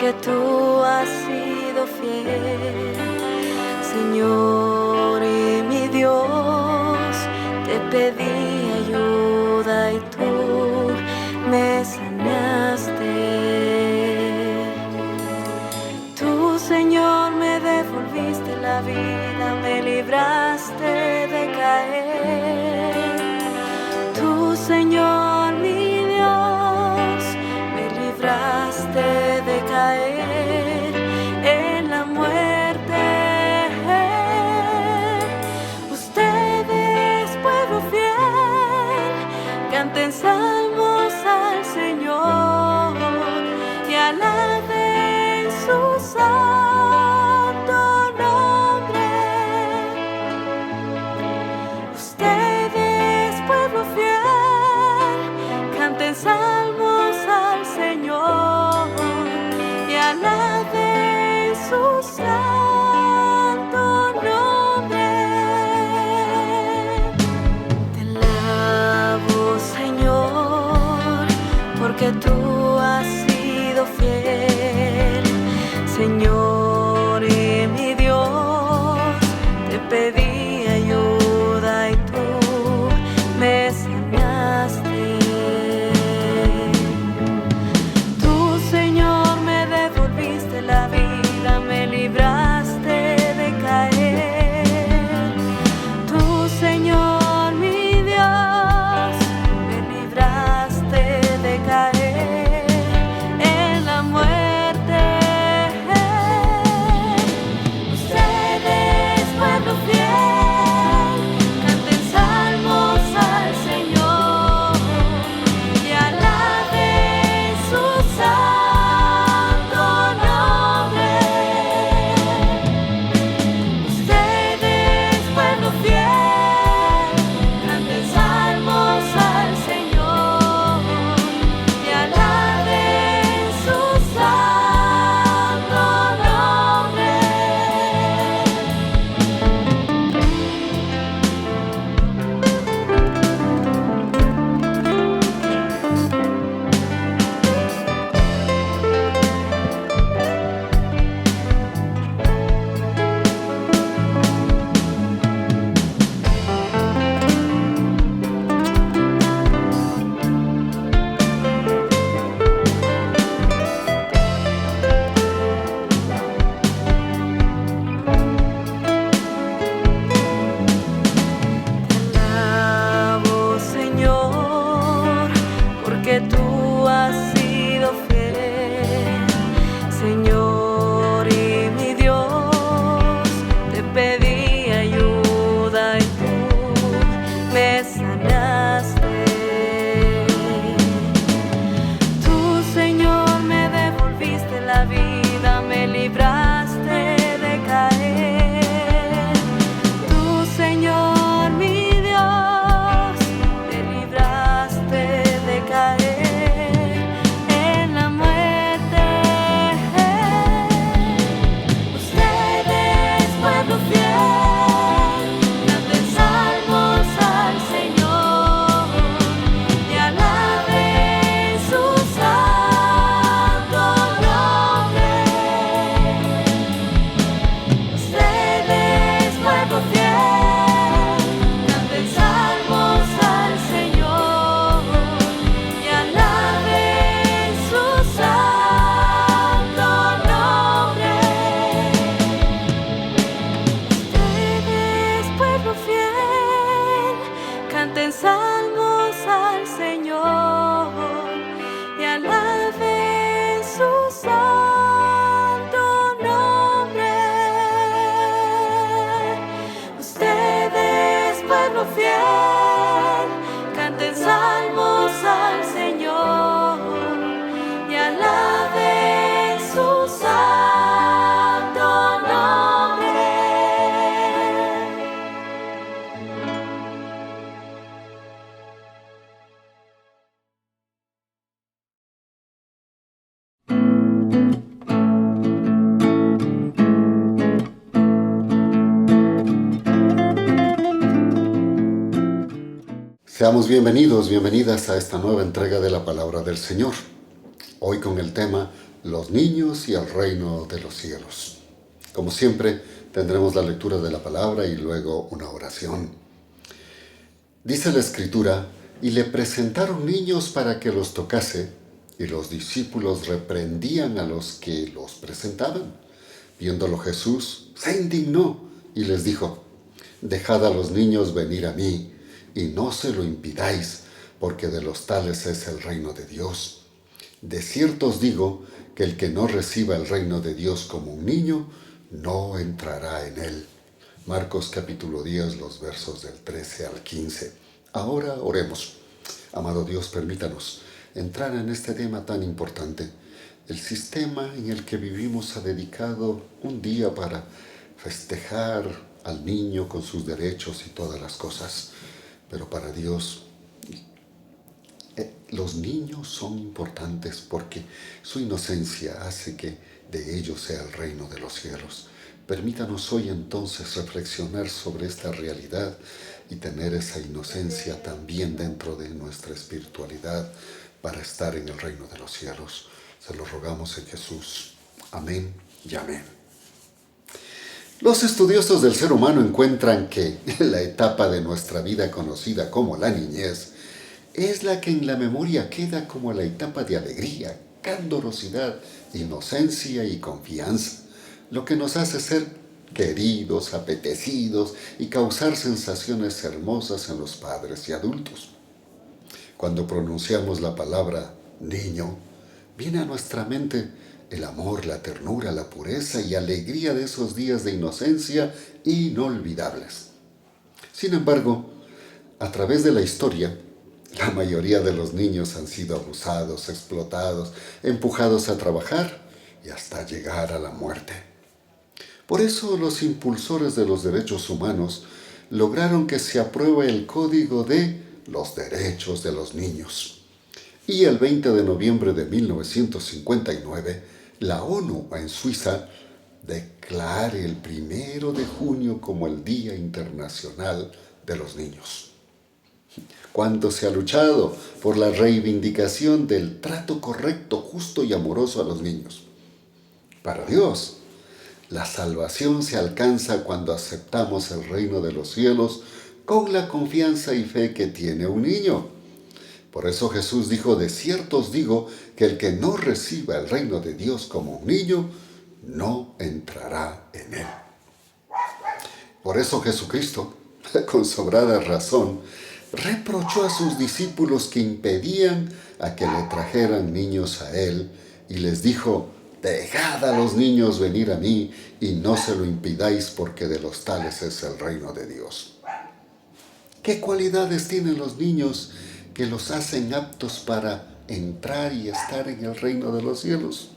porque tú has sido fiel, Señor y mi Dios. Te pedí ayuda y tú me sanaste. Tú, Señor, me devolviste la vida, me libraste de caer. Tú, Señor, mi Dios, me libraste de caer en la muerte. Ustedes, pueblo fiel, canten salmos al Señor y alaben su santo nombre. Ustedes, pueblo fiel, canten salmos al Señor y alaben su santo nombre. Te alabo, Señor, porque tú has sido fiel, Señor y mi Dios. Te pedí ayuda y tú me sanaste. Tú, Señor, me devolviste la vida, me libraste de caer. Tú, Señor, mi Dios, me libraste de caer en la muerte. Ustedes, pueblo fiel, canten salmos al Señor y alaben su santo nombre. Ustedes, pueblo fiel, canten salmos al Señor y alaben su santo nombre. Te alabo, Señor, porque tú has sido fiel, Señor y mi Dios. Te pedí ayuda y tú me sanaste. Tú, Señor, me devolviste la vida, me libraste de caer. Tú, Señor, mi Dios, me libraste de caer en la muerte. Ustedes, pueblo fiel, canten salmos al Señor y alaben su santo nombre. Ustedes, pueblo fiel, canten salmos al Señor y alaben su santo nombre. Ustedes, pueblo fiel, canten salmos al Señor y alaben su santo nombre. Ustedes, pueblo fiel, canten salmos al Señor y alaben su santo nombre. Seamos bienvenidos, bienvenidas a esta nueva entrega de la Palabra del Señor. Hoy con el tema los niños y el reino de los cielos. Como siempre, tendremos la lectura de la palabra y luego una oración. Dice la Escritura, y le presentaron niños para que los tocase, y los discípulos reprendían a los que los presentaban. Viéndolo Jesús, se indignó y les dijo, dejad a los niños venir a mí, y no se lo impidáis, porque de los tales es el reino de Dios. De cierto os digo que el que no reciba el reino de Dios como un niño, no entrará en él. Marcos capítulo 10, los versos del 13 al 15. Ahora oremos. Amado Dios, permítanos entrar en este tema tan importante. El sistema en el que vivimos ha dedicado un día para festejar al niño con sus derechos y todas las cosas. Pero para Dios, los niños son importantes porque su inocencia hace que de ellos sea el reino de los cielos. Permítanos hoy entonces reflexionar sobre esta realidad y tener esa inocencia también dentro de nuestra espiritualidad para estar en el reino de los cielos. Se lo rogamos en Jesús. Amén y amén. Los estudiosos del ser humano encuentran que la etapa de nuestra vida conocida como la niñez es la que en la memoria queda como la etapa de alegría, candorosidad, inocencia y confianza, lo que nos hace ser queridos, apetecidos y causar sensaciones hermosas en los padres y adultos. Cuando pronunciamos la palabra niño, viene a nuestra mente el amor, la ternura, la pureza y alegría de esos días de inocencia inolvidables. Sin embargo, a través de la historia, la mayoría de los niños han sido abusados, explotados, empujados a trabajar y hasta llegar a la muerte. Por eso los impulsores de los derechos humanos lograron que se apruebe el Código de los Derechos de los Niños. Y el 20 de noviembre de 1959, la ONU en Suiza declare el 1 de junio como el Día Internacional de los Niños. Cuánto se ha luchado por la reivindicación del trato correcto, justo y amoroso a los niños. Para Dios, la salvación se alcanza cuando aceptamos el reino de los cielos con la confianza y fe que tiene un niño. Por eso Jesús dijo, de cierto os digo que el que no reciba el reino de Dios como un niño, no entrará en él. Por eso Jesucristo, con sobrada razón, reprochó a sus discípulos que impedían a que le trajeran niños a él y les dijo, dejad a los niños venir a mí y no se lo impidáis porque de los tales es el reino de Dios. ¿Qué cualidades tienen los niños que los hacen aptos para entrar y estar en el reino de los cielos?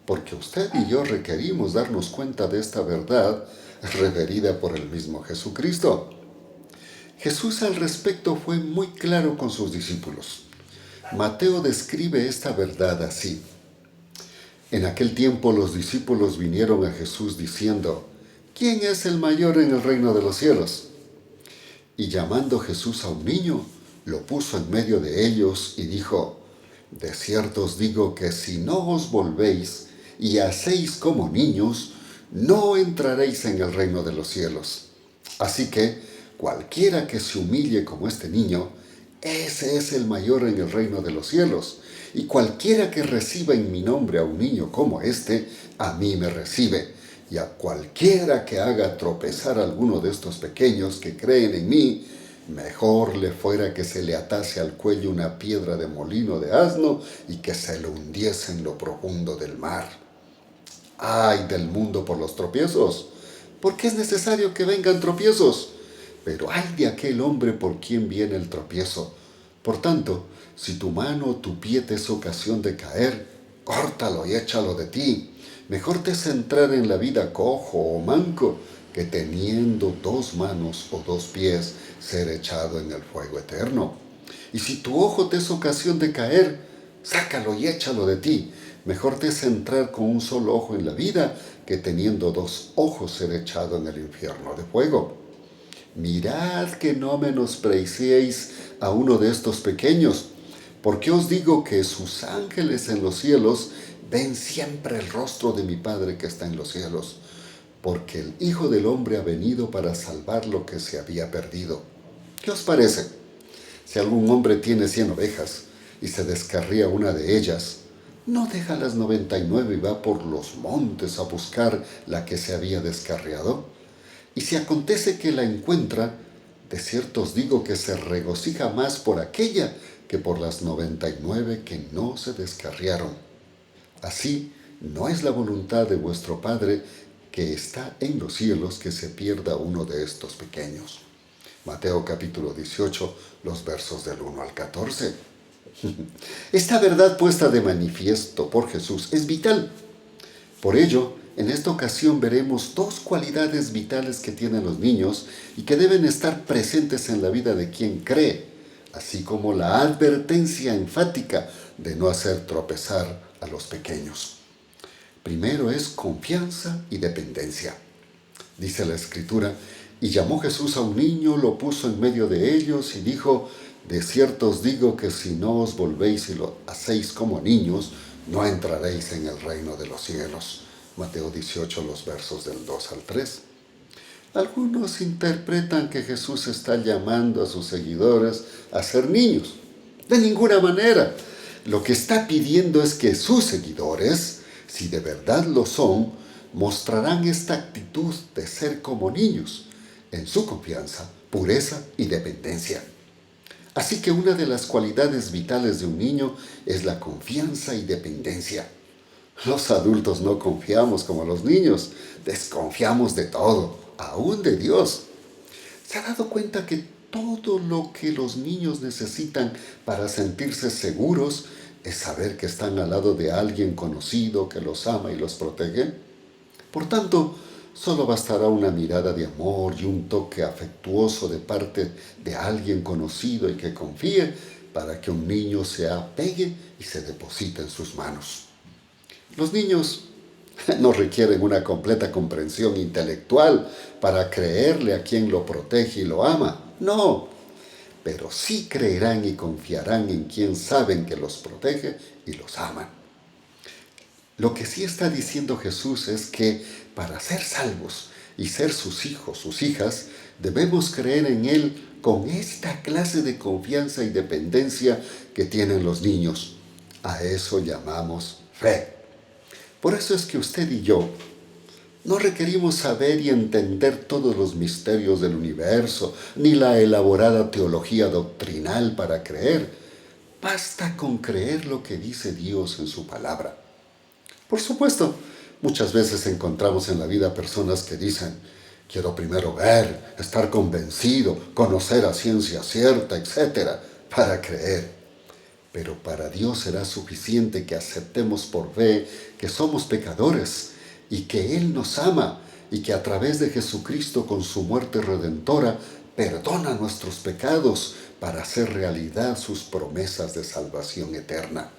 Porque usted y yo requerimos darnos cuenta de esta verdad referida por el mismo Jesucristo. Jesús al respecto fue muy claro con sus discípulos. Mateo describe esta verdad así. En aquel tiempo los discípulos vinieron a Jesús diciendo, ¿quién es el mayor en el reino de los cielos? Y llamando Jesús a un niño, lo puso en medio de ellos y dijo, de cierto os digo que si no os volvéis y hacéis como niños, no entraréis en el reino de los cielos. Así que cualquiera que se humille como este niño, ese es el mayor en el reino de los cielos. Y cualquiera que reciba en mi nombre a un niño como este, a mí me recibe. Y a cualquiera que haga tropezar a alguno de estos pequeños que creen en mí, mejor le fuera que se le atase al cuello una piedra de molino de asno y que se lo hundiese en lo profundo del mar. ¡Ay del mundo por los tropiezos! Porque es necesario que vengan tropiezos. Pero ay de aquel hombre por quien viene el tropiezo. Por tanto, si tu mano o tu pie te es ocasión de caer, córtalo y échalo de ti. Mejor te es entrar en la vida cojo o manco que teniendo 2 manos o 2 pies ser echado en el fuego eterno. Y si tu ojo te es ocasión de caer, sácalo y échalo de ti. Mejor te es entrar con un solo ojo en la vida que teniendo 2 ojos ser echado en el infierno de fuego. Mirad que no menospreciéis a uno de estos pequeños, porque os digo que sus ángeles en los cielos ven siempre el rostro de mi Padre que está en los cielos, porque el Hijo del Hombre ha venido para salvar lo que se había perdido. ¿Qué os parece? Si algún hombre tiene 100 ovejas y se descarría una de ellas, ¿no deja las 99 y va por los montes a buscar la que se había descarriado? Y si acontece que la encuentra, de cierto os digo que se regocija más por aquella que por las 99 que no se descarriaron. Así, no es la voluntad de vuestro Padre que está en los cielos que se pierda uno de estos pequeños. Mateo capítulo 18, los versos del 1 al 14. Esta verdad puesta de manifiesto por Jesús es vital. Por ello, en esta ocasión veremos dos cualidades vitales que tienen los niños y que deben estar presentes en la vida de quien cree, así como la advertencia enfática de no hacer tropezar a los pequeños. Primero es confianza y dependencia. Dice la Escritura, y llamó Jesús a un niño, lo puso en medio de ellos y dijo, de cierto os digo que si no os volvéis y lo hacéis como niños, no entraréis en el reino de los cielos. Mateo 18, los versos del 2 al 3. Algunos interpretan que Jesús está llamando a sus seguidores a ser niños. De ninguna manera. Lo que está pidiendo es que sus seguidores, si de verdad lo son, mostrarán esta actitud de ser como niños, en su confianza, pureza y dependencia. Así que una de las cualidades vitales de un niño es la confianza y dependencia. Los adultos no confiamos como los niños, desconfiamos de todo, aún de Dios. ¿Se ha dado cuenta que todo lo que los niños necesitan para sentirse seguros es saber que están al lado de alguien conocido que los ama y los protege? Por tanto, solo bastará una mirada de amor y un toque afectuoso de parte de alguien conocido y que confíe para que un niño se apegue y se deposite en sus manos. Los niños no requieren una completa comprensión intelectual para creerle a quien lo protege y lo ama. No, pero sí creerán y confiarán en quien saben que los protege y los ama. Lo que sí está diciendo Jesús es que para ser salvos y ser sus hijos, sus hijas, debemos creer en Él con esta clase de confianza y dependencia que tienen los niños. A eso llamamos fe. Por eso es que usted y yo no requerimos saber y entender todos los misterios del universo, ni la elaborada teología doctrinal para creer. Basta con creer lo que dice Dios en su palabra. Por supuesto, muchas veces encontramos en la vida personas que dicen, quiero primero ver, estar convencido, conocer a ciencia cierta, etc., para creer. Pero para Dios será suficiente que aceptemos por fe que somos pecadores y que Él nos ama y que a través de Jesucristo con su muerte redentora perdona nuestros pecados para hacer realidad sus promesas de salvación eterna.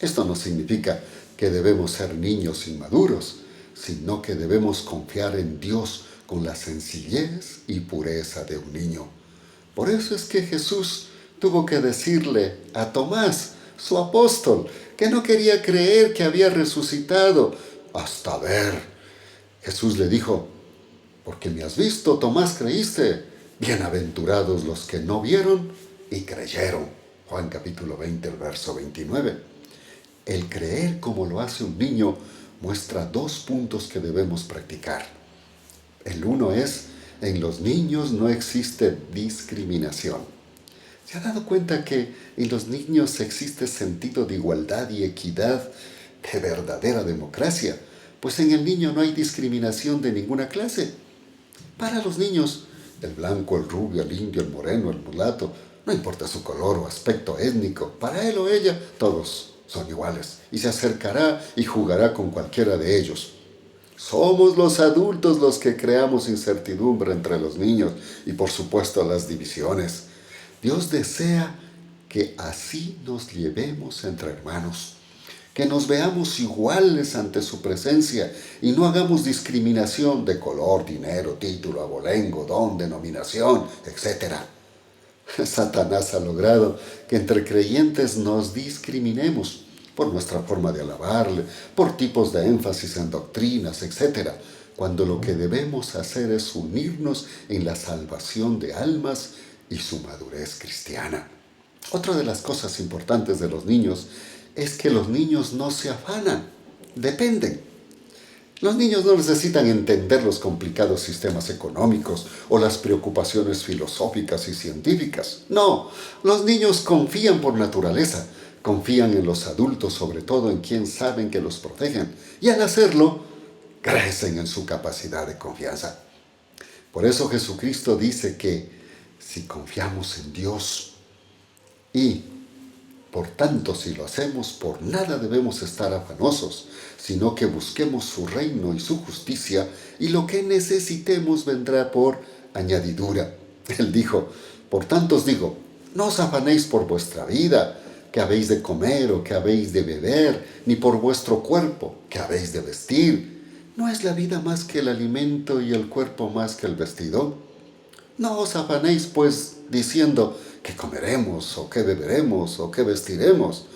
Esto no significa que debemos ser niños inmaduros, sino que debemos confiar en Dios con la sencillez y pureza de un niño. Por eso es que Jesús tuvo que decirle a Tomás, su apóstol, que no quería creer que había resucitado hasta ver. Jesús le dijo, porque me has visto, Tomás, creíste. Bienaventurados los que no vieron y creyeron. Juan capítulo 20, el verso 29. El creer como lo hace un niño muestra dos puntos que debemos practicar. El uno es, en los niños no existe discriminación. ¿Se ha dado cuenta que en los niños existe sentido de igualdad y equidad, de verdadera democracia? Pues en el niño no hay discriminación de ninguna clase. Para los niños, el blanco, el rubio, el indio, el moreno, el mulato, no importa su color o aspecto étnico, para él o ella, todos son iguales y se acercará y jugará con cualquiera de ellos. Somos los adultos los que creamos incertidumbre entre los niños y por supuesto las divisiones. Dios desea que así nos llevemos entre hermanos, que nos veamos iguales ante su presencia y no hagamos discriminación de color, dinero, título, abolengo, don, denominación, etc. Satanás ha logrado que entre creyentes nos discriminemos, por nuestra forma de alabarle, por tipos de énfasis en doctrinas, etcétera, cuando lo que debemos hacer es unirnos en la salvación de almas y su madurez cristiana. Otra de las cosas importantes de los niños es que los niños no se afanan, dependen. Los niños no necesitan entender los complicados sistemas económicos o las preocupaciones filosóficas y científicas. No, los niños confían por naturaleza, confían en los adultos, sobre todo en quien saben que los protegen, y al hacerlo, crecen en su capacidad de confianza. Por eso Jesucristo dice que si confiamos en Dios y por tanto, si lo hacemos, por nada debemos estar afanosos, sino que busquemos su reino y su justicia, y lo que necesitemos vendrá por añadidura. Él dijo, por tanto os digo, no os afanéis por vuestra vida, que habéis de comer o que habéis de beber, ni por vuestro cuerpo, que habéis de vestir. ¿No es la vida más que el alimento y el cuerpo más que el vestido? No os afanéis, pues, diciendo qué comeremos, o qué beberemos, o qué vestiremos,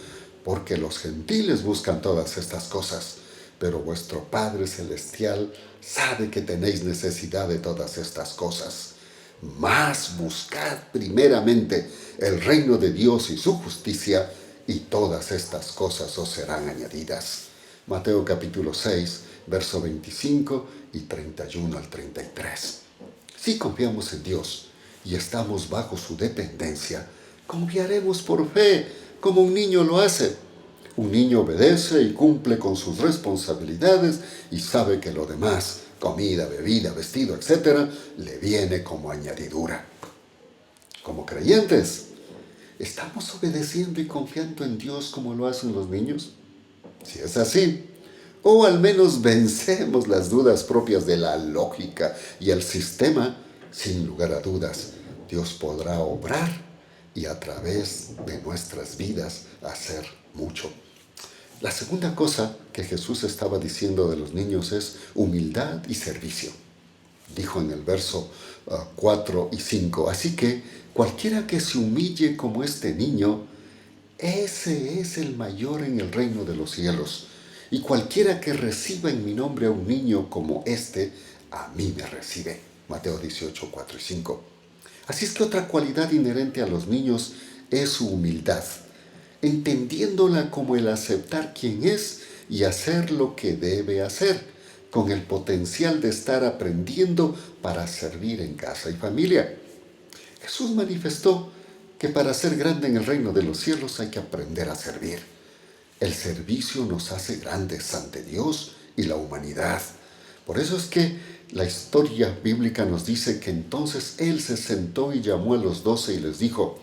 porque los gentiles buscan todas estas cosas, pero vuestro Padre Celestial sabe que tenéis necesidad de todas estas cosas. Mas buscad primeramente el reino de Dios y su justicia, y todas estas cosas os serán añadidas. Mateo capítulo 6, verso 25 y 31 al 33. Si confiamos en Dios y estamos bajo su dependencia, confiaremos por fe, como un niño lo hace. Un niño obedece y cumple con sus responsabilidades y sabe que lo demás, comida, bebida, vestido, etc., le viene como añadidura. Como creyentes, ¿estamos obedeciendo y confiando en Dios como lo hacen los niños? Si es así, o al menos vencemos las dudas propias de la lógica y el sistema, sin lugar a dudas, Dios podrá obrar y a través de nuestras vidas hacer mucho. La segunda cosa que Jesús estaba diciendo de los niños es humildad y servicio. Dijo en el verso 4 y 5, así que cualquiera que se humille como este niño, ese es el mayor en el reino de los cielos. Y cualquiera que reciba en mi nombre a un niño como este, a mí me recibe. Mateo 18, 4 y 5. Así es que otra cualidad inherente a los niños es su humildad, entendiéndola como el aceptar quién es y hacer lo que debe hacer, con el potencial de estar aprendiendo para servir en casa y familia. Jesús manifestó que para ser grande en el reino de los cielos hay que aprender a servir. El servicio nos hace grandes ante Dios y la humanidad. Por eso es que la historia bíblica nos dice que entonces Él se sentó y llamó a los 12 y les dijo,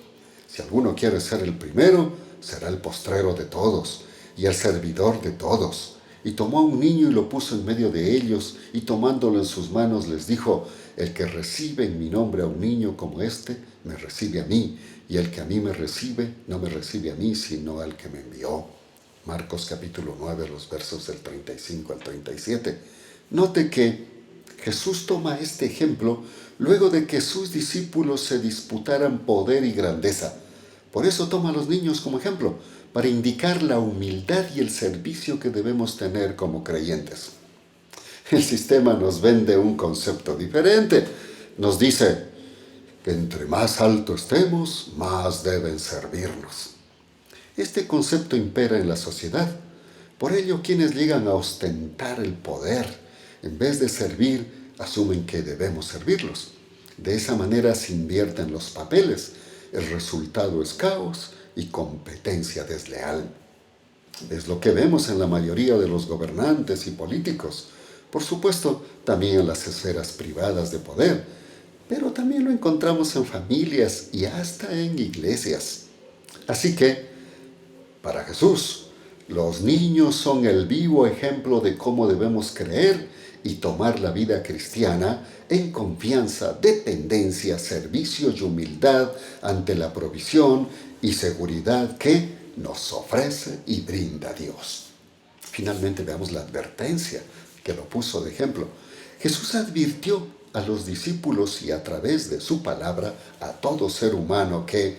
si alguno quiere ser el primero, será el postrero de todos y el servidor de todos. Y tomó a un niño y lo puso en medio de ellos, y tomándolo en sus manos les dijo, el que recibe en mi nombre a un niño como este, me recibe a mí, y el que a mí me recibe, no me recibe a mí, sino al que me envió. Marcos capítulo 9, los versos del 35 al 37. Note que Jesús toma este ejemplo luego de que sus discípulos se disputaran poder y grandeza. Por eso toma a los niños como ejemplo, para indicar la humildad y el servicio que debemos tener como creyentes. El sistema nos vende un concepto diferente. Nos dice que entre más alto estemos, más deben servirnos. Este concepto impera en la sociedad. Por ello, quienes llegan a ostentar el poder, en vez de servir, asumen que debemos servirlos. De esa manera se invierten los papeles. El resultado es caos y competencia desleal. Es lo que vemos en la mayoría de los gobernantes y políticos. Por supuesto, también en las esferas privadas de poder, pero también lo encontramos en familias y hasta en iglesias. Así que, para Jesús, los niños son el vivo ejemplo de cómo debemos creer y tomar la vida cristiana en confianza, dependencia, servicio y humildad ante la provisión y seguridad que nos ofrece y brinda Dios. Finalmente veamos la advertencia que lo puso de ejemplo. Jesús advirtió a los discípulos y a través de su palabra a todo ser humano que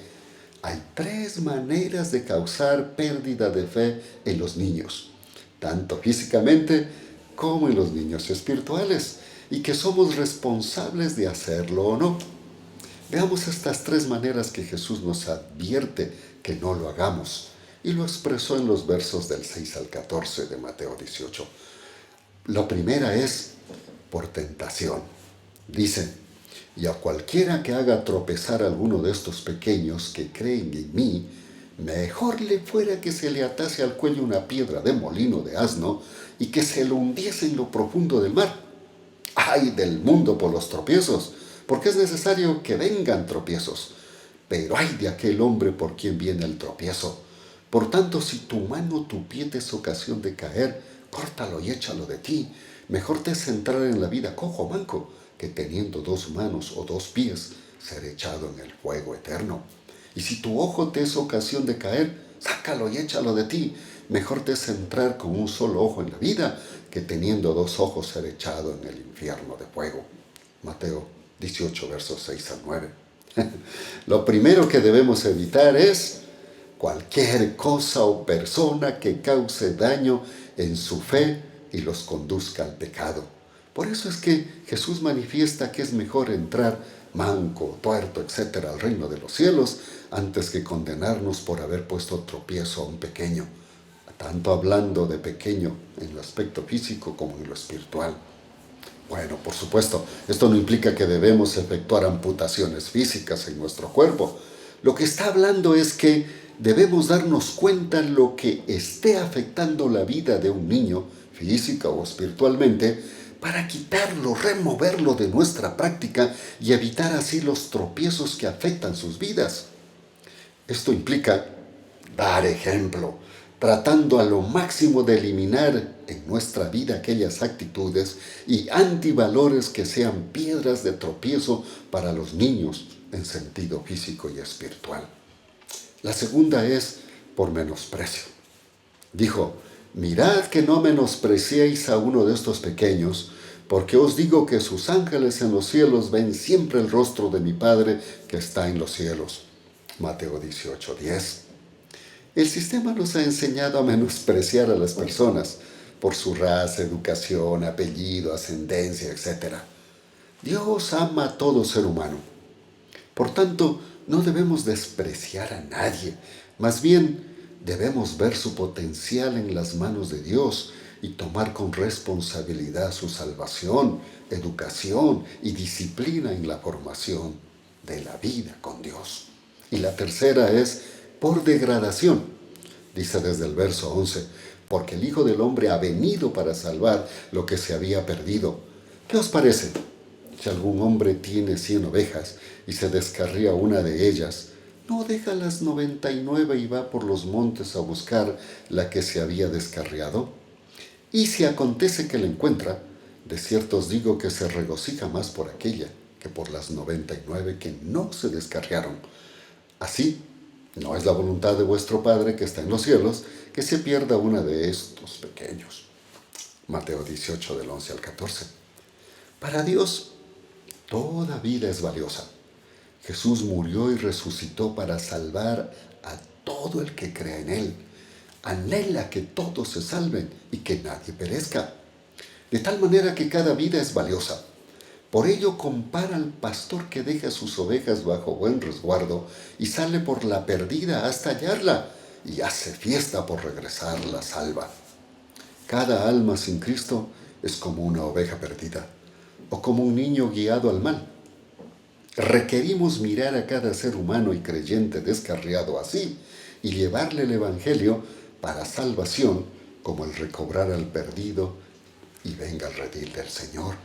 Hay tres maneras de causar pérdida de fe en los niños, tanto físicamente como en los niños espirituales, y que somos responsables de hacerlo o no. Veamos estas tres maneras que Jesús nos advierte que no lo hagamos, y lo expresó en los versos del 6 al 14 de Mateo 18. La primera es por tentación. Dice, y a cualquiera que haga tropezar a alguno de estos pequeños que creen en mí, mejor le fuera que se le atase al cuello una piedra de molino de asno y que se lo hundiese en lo profundo del mar. ¡Ay del mundo por los tropiezos! Porque es necesario que vengan tropiezos. Pero ay de aquel hombre por quien viene el tropiezo. Por tanto, si tu mano o tu pie te es ocasión de caer, córtalo y échalo de ti. Mejor te es entrar en la vida cojo o manco, que teniendo dos manos o dos pies, ser echado en el fuego eterno. Y si tu ojo te es ocasión de caer, sácalo y échalo de ti. Mejor te es entrar con un solo ojo en la vida, que teniendo dos ojos ser echado en el infierno de fuego. Mateo 18, versos 6 al 9. Lo primero que debemos evitar es cualquier cosa o persona que cause daño en su fe y los conduzca al pecado. Por eso es que Jesús manifiesta que es mejor entrar manco, tuerto, etcétera, al reino de los cielos antes que condenarnos por haber puesto tropiezo a un pequeño, tanto hablando de pequeño en el aspecto físico como en lo espiritual. Bueno, por supuesto, esto no implica que debemos efectuar amputaciones físicas en nuestro cuerpo. Lo que está hablando es que debemos darnos cuenta lo que esté afectando la vida de un niño, física o espiritualmente, para quitarlo, removerlo de nuestra práctica y evitar así los tropiezos que afectan sus vidas. Esto implica dar ejemplo, tratando a lo máximo de eliminar en nuestra vida aquellas actitudes y antivalores que sean piedras de tropiezo para los niños en sentido físico y espiritual. La segunda es por menosprecio. Dijo, mirad que no menospreciéis a uno de estos pequeños, porque os digo que sus ángeles en los cielos ven siempre el rostro de mi Padre que está en los cielos. Mateo 18:10. El sistema nos ha enseñado a menospreciar a las personas por su raza, educación, apellido, ascendencia, etc. Dios ama a todo ser humano. Por tanto, no debemos despreciar a nadie. Más bien, debemos ver su potencial en las manos de Dios y tomar con responsabilidad su salvación, educación y disciplina en la formación de la vida con Dios. Y la tercera es por degradación. Dice desde el verso 11, porque el Hijo del Hombre ha venido para salvar lo que se había perdido. ¿Qué os parece? Si algún hombre tiene 100 ovejas y se descarría una de ellas, ¿no deja las 99 y va por los montes a buscar la que se había descarriado? Y si acontece que la encuentra, de cierto os digo que se regocija más por aquella que por las 99 que no se descarriaron. Así, no es la voluntad de vuestro Padre que está en los cielos que se pierda una de estos pequeños. Mateo 18 del 11 al 14. Para Dios, toda vida es valiosa. Jesús murió y resucitó para salvar a todo el que crea en Él. Anhela que todos se salven y que nadie perezca. De tal manera que cada vida es valiosa. Por ello compara al pastor que deja sus ovejas bajo buen resguardo y sale por la perdida hasta hallarla y hace fiesta por regresarla salva. Cada alma sin Cristo es como una oveja perdida o como un niño guiado al mal. Requerimos mirar a cada ser humano y creyente descarriado así y llevarle el Evangelio para salvación como el recobrar al perdido y venga el redil del Señor.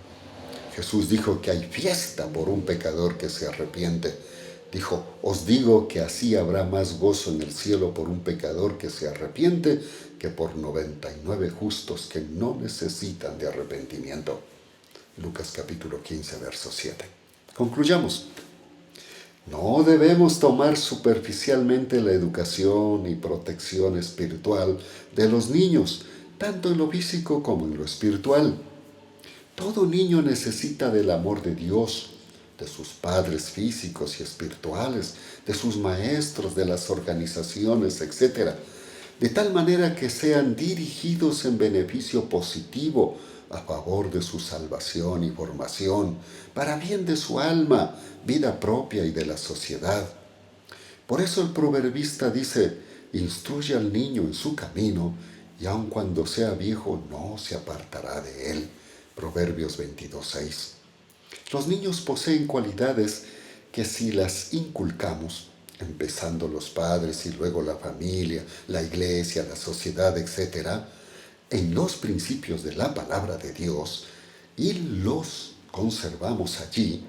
Jesús dijo que hay fiesta por un pecador que se arrepiente. Dijo, os digo que así habrá más gozo en el cielo por un pecador que se arrepiente que por 99 justos que no necesitan de arrepentimiento. Lucas capítulo 15, verso 7. Concluyamos. No debemos tomar superficialmente la educación y protección espiritual de los niños, tanto en lo físico como en lo espiritual. Todo niño necesita del amor de Dios, de sus padres físicos y espirituales, de sus maestros, de las organizaciones, etc. De tal manera que sean dirigidos en beneficio positivo a favor de su salvación y formación, para bien de su alma, vida propia y de la sociedad. Por eso el proverbista dice: instruye al niño en su camino, y aun cuando sea viejo no se apartará de él. Proverbios 22:6. Los niños poseen cualidades que si las inculcamos, empezando los padres y luego la familia, la iglesia, la sociedad, etc., en los principios de la palabra de Dios, y los conservamos allí,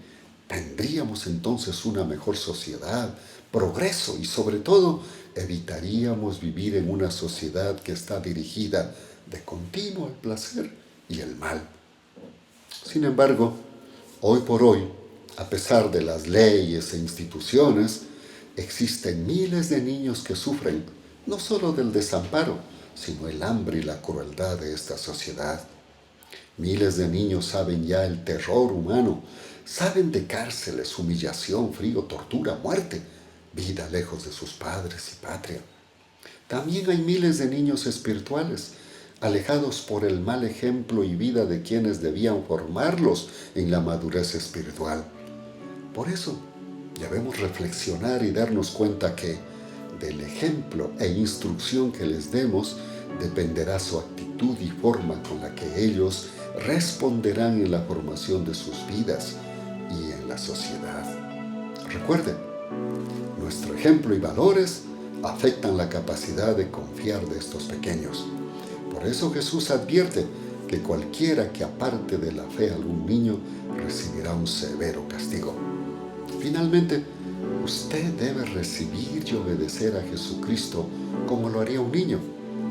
tendríamos entonces una mejor sociedad, progreso y sobre todo evitaríamos vivir en una sociedad que está dirigida de continuo al placer y el mal. Sin embargo, hoy por hoy, a pesar de las leyes e instituciones, existen miles de niños que sufren no solo del desamparo, sino el hambre y la crueldad de esta sociedad. Miles de niños saben ya el terror humano, saben de cárceles, humillación, frío, tortura, muerte, vida lejos de sus padres y patria. También hay miles de niños espirituales, alejados por el mal ejemplo y vida de quienes debían formarlos en la madurez espiritual. Por eso, debemos reflexionar y darnos cuenta que del ejemplo e instrucción que les demos dependerá su actitud y forma con la que ellos responderán en la formación de sus vidas y en la sociedad. Recuerden, nuestro ejemplo y valores afectan la capacidad de confiar de estos pequeños. Por eso Jesús advierte que cualquiera que aparte de la fe a algún niño recibirá un severo castigo. Finalmente, usted debe recibir y obedecer a Jesucristo como lo haría un niño.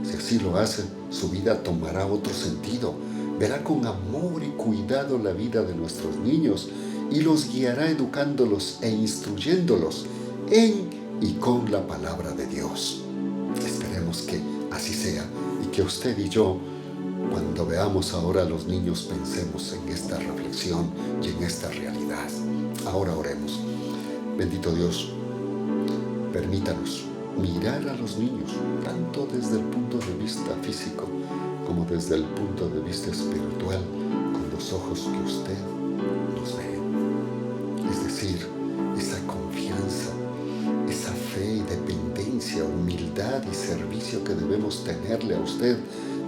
Si así lo hace, su vida tomará otro sentido. Verá con amor y cuidado la vida de nuestros niños y los guiará educándolos e instruyéndolos en y con la palabra de Dios. Esperemos que así sea y que usted y yo, cuando veamos ahora a los niños, pensemos en esta reflexión y en esta realidad. Ahora oremos. Bendito Dios, permítanos mirar a los niños, tanto desde el punto de vista físico como desde el punto de vista espiritual, con los ojos que usted nos ve. Es decir, esa confianza, esa fe y dependencia, humildad y servicio que debemos tenerle a usted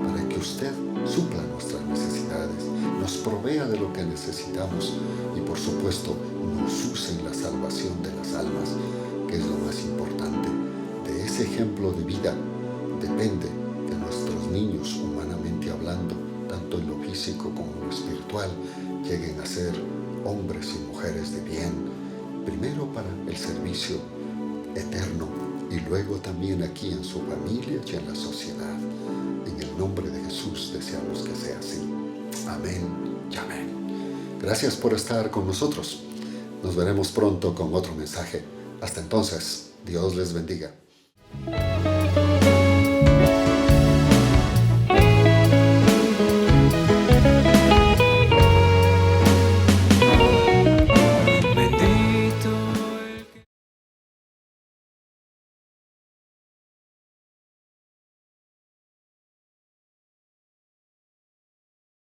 para que usted supla nuestras necesidades, nos provea de lo que necesitamos y por supuesto nos use en la salvación de las almas, que es lo más importante. De ese ejemplo de vida depende que nuestros niños, humanamente hablando, tanto en lo físico como en lo espiritual, lleguen a ser hombres y mujeres de bien, primero para el servicio eterno y luego también aquí en su familia y en la sociedad. En el nombre de Jesús deseamos que sea así. Amén y amén. Gracias por estar con nosotros. Nos veremos pronto con otro mensaje. Hasta entonces, Dios les bendiga.